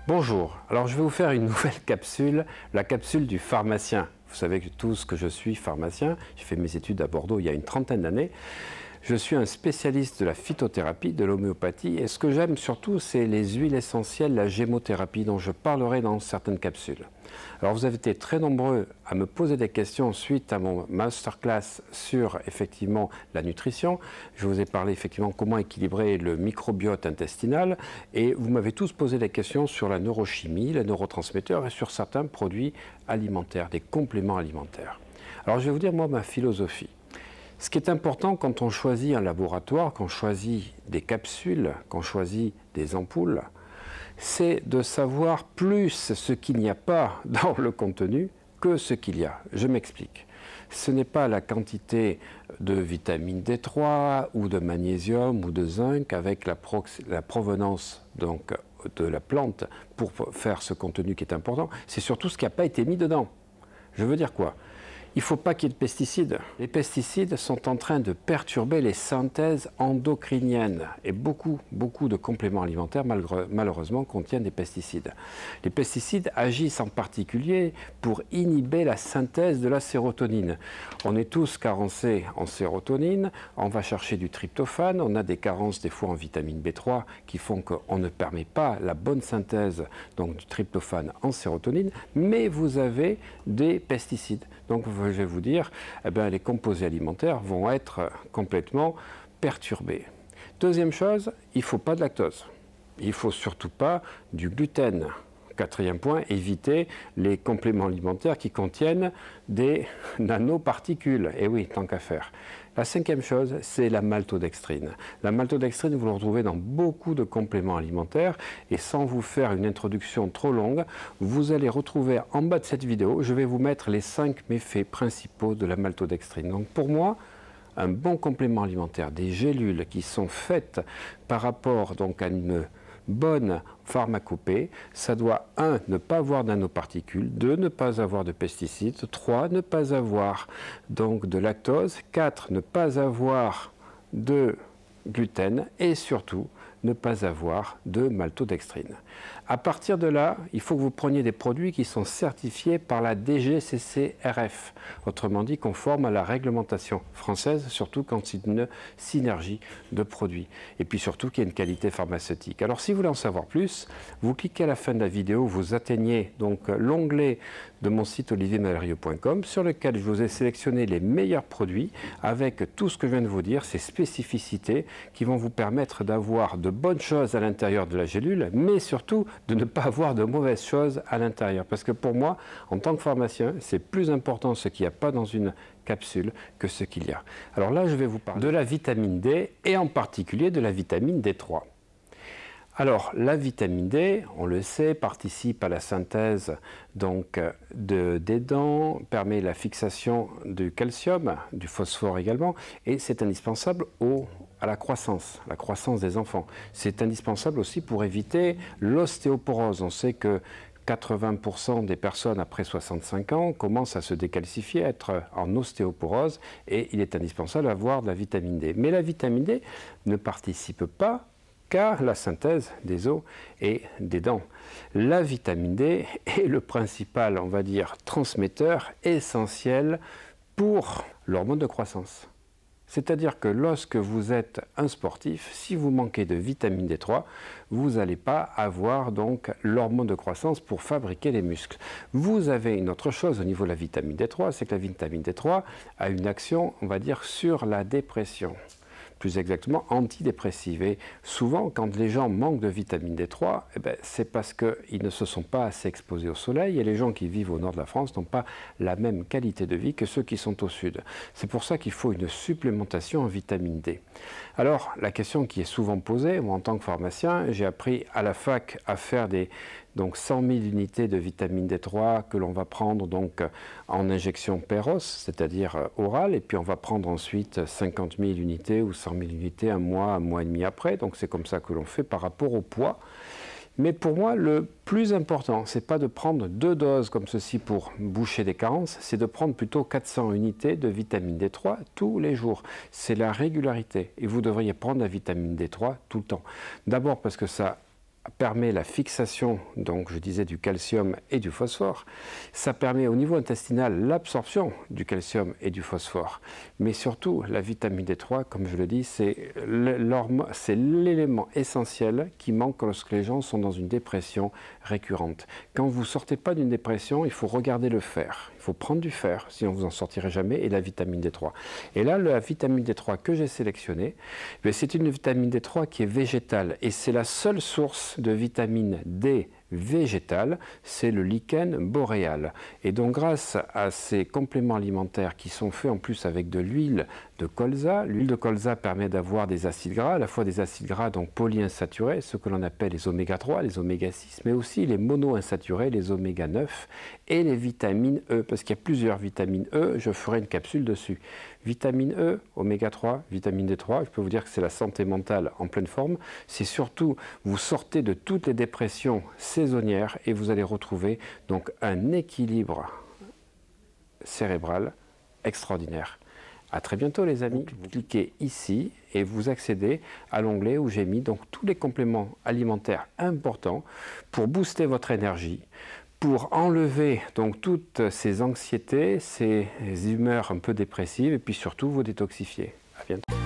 Bonjour, alors je vais vous faire une nouvelle capsule, la capsule du pharmacien. Vous savez tous que je suis pharmacien, j'ai fait mes études à Bordeaux il y a une trentaine d'années. Je suis un spécialiste de la phytothérapie, de l'homéopathie, et ce que j'aime surtout, c'est les huiles essentielles, la gémothérapie, dont je parlerai dans certaines capsules. Alors vous avez été très nombreux à me poser des questions suite à mon masterclass sur effectivement la nutrition. Je vous ai parlé effectivement comment équilibrer le microbiote intestinal, et vous m'avez tous posé des questions sur la neurochimie, les neurotransmetteurs et sur certains produits alimentaires, des compléments alimentaires. Alors je vais vous dire moi ma philosophie. Ce qui est important quand on choisit un laboratoire, quand on choisit des capsules, quand on choisit des ampoules, c'est de savoir plus ce qu'il n'y a pas dans le contenu que ce qu'il y a. Je m'explique. Ce n'est pas la quantité de vitamine D3 ou de magnésium ou de zinc avec la provenance donc, de la plante pour faire ce contenu qui est important. C'est surtout ce qui n'a pas été mis dedans. Je veux dire quoi ? Il ne faut pas qu'il y ait de pesticides. Les pesticides sont en train de perturber les synthèses endocriniennes et beaucoup de compléments alimentaires malheureusement contiennent des pesticides. Les pesticides agissent en particulier pour inhiber la synthèse de la sérotonine. On est tous carencés en sérotonine, on va chercher du tryptophane, on a des carences des fois en vitamine B3 qui font qu'on ne permet pas la bonne synthèse donc, du tryptophane en sérotonine, mais vous avez des pesticides. Donc je vais vous dire, eh bien, les composés alimentaires vont être complètement perturbés. Deuxième chose, il ne faut pas de lactose. Il ne faut surtout pas du gluten. Quatrième point, éviter les compléments alimentaires qui contiennent des nanoparticules. Et oui, tant qu'à faire. La cinquième chose, c'est la maltodextrine. La maltodextrine, vous la retrouvez dans beaucoup de compléments alimentaires. Et sans vous faire une introduction trop longue, vous allez retrouver en bas de cette vidéo, je vais vous mettre les 5 méfaits principaux de la maltodextrine. Donc pour moi, un bon complément alimentaire, des gélules qui sont faites par rapport donc, à une bonne pharmacopée, ça doit 1. Ne pas avoir de nanoparticules, 2. Ne pas avoir de pesticides, 3. Ne pas avoir donc de lactose, 4. Ne pas avoir de gluten et surtout ne pas avoir de maltodextrine. À partir de là, il faut que vous preniez des produits qui sont certifiés par la DGCCRF, autrement dit conformes à la réglementation française, surtout quand c'est une synergie de produits. Et puis surtout qu'il y ait une qualité pharmaceutique. Alors si vous voulez en savoir plus, vous cliquez à la fin de la vidéo, vous atteignez donc l'onglet de mon site oliviermalheureux.com sur lequel je vous ai sélectionné les meilleurs produits avec tout ce que je viens de vous dire, ces spécificités qui vont vous permettre d'avoir de bonnes choses à l'intérieur de la gélule, mais surtout de ne pas avoir de mauvaises choses à l'intérieur. Parce que pour moi, en tant que pharmacien, c'est plus important ce qu'il n'y a pas dans une capsule que ce qu'il y a. Alors là, je vais vous parler de la vitamine D et en particulier de la vitamine D3. Alors, la vitamine D, on le sait, participe à la synthèse donc, des dents, permet la fixation du calcium, du phosphore également, et c'est indispensable à la croissance des enfants. C'est indispensable aussi pour éviter l'ostéoporose. On sait que 80% des personnes après 65 ans commencent à se décalcifier, à être en ostéoporose, et il est indispensable d'avoir de la vitamine D. Mais la vitamine D ne participe pas qu'à la synthèse des os et des dents. La vitamine D est le principal, on va dire, transmetteur essentiel pour l'hormone de croissance. C'est-à-dire que lorsque vous êtes un sportif, si vous manquez de vitamine D3, vous n'allez pas avoir donc l'hormone de croissance pour fabriquer les muscles. Vous avez une autre chose au niveau de la vitamine D3, c'est que la vitamine D3 a une action, on va dire, sur la dépression. Plus exactement antidépressive. Et souvent, quand les gens manquent de vitamine D3, eh ben, c'est parce qu'ils ne se sont pas assez exposés au soleil et les gens qui vivent au nord de la France n'ont pas la même qualité de vie que ceux qui sont au sud. C'est pour ça qu'il faut une supplémentation en vitamine D. Alors, la question qui est souvent posée, moi en tant que pharmacien, j'ai appris à la fac à faire donc 100 000 unités de vitamine D3 que l'on va prendre donc en injection péros, c'est-à-dire orale, et puis on va prendre ensuite 50 000 unités ou 100 000 unités un mois et demi après. Donc c'est comme ça que l'on fait par rapport au poids. Mais pour moi, le plus important, c'est pas de prendre 2 doses comme ceci pour boucher des carences, c'est de prendre plutôt 400 unités de vitamine D3 tous les jours. C'est la régularité. Et vous devriez prendre la vitamine D3 tout le temps. D'abord parce que ça permet la fixation, donc je disais, du calcium et du phosphore. Ça permet au niveau intestinal l'absorption du calcium et du phosphore. Mais surtout, la vitamine D3, comme je le dis, c'est l'élément essentiel qui manque lorsque les gens sont dans une dépression récurrente. Quand vous ne sortez pas d'une dépression, il faut regarder le fer. Il faut prendre du fer, sinon vous n'en sortirez jamais, et la vitamine D3. Et là, la vitamine D3 que j'ai sélectionnée, c'est une vitamine D3 qui est végétale, et c'est la seule source de vitamine D végétale, c'est le lichen boréal. Et donc grâce à ces compléments alimentaires qui sont faits en plus avec de l'huile de colza, l'huile de colza permet d'avoir des acides gras, à la fois des acides gras donc polyinsaturés, ce que l'on appelle les oméga 3, les oméga 6, mais aussi les monoinsaturés, les oméga 9 et les vitamines E, parce qu'il y a plusieurs vitamines E, je ferai une capsule dessus. Vitamine E, oméga 3, vitamine D3, je peux vous dire que c'est la santé mentale en pleine forme. C'est surtout, vous sortez de toutes les dépressions saisonnières et vous allez retrouver donc un équilibre cérébral extraordinaire. À très bientôt les amis. Vous cliquez ici et vous accédez à l'onglet où j'ai mis donc tous les compléments alimentaires importants pour booster votre énergie, pour enlever donc toutes ces anxiétés, ces humeurs un peu dépressives et puis surtout vous détoxifier. À bientôt.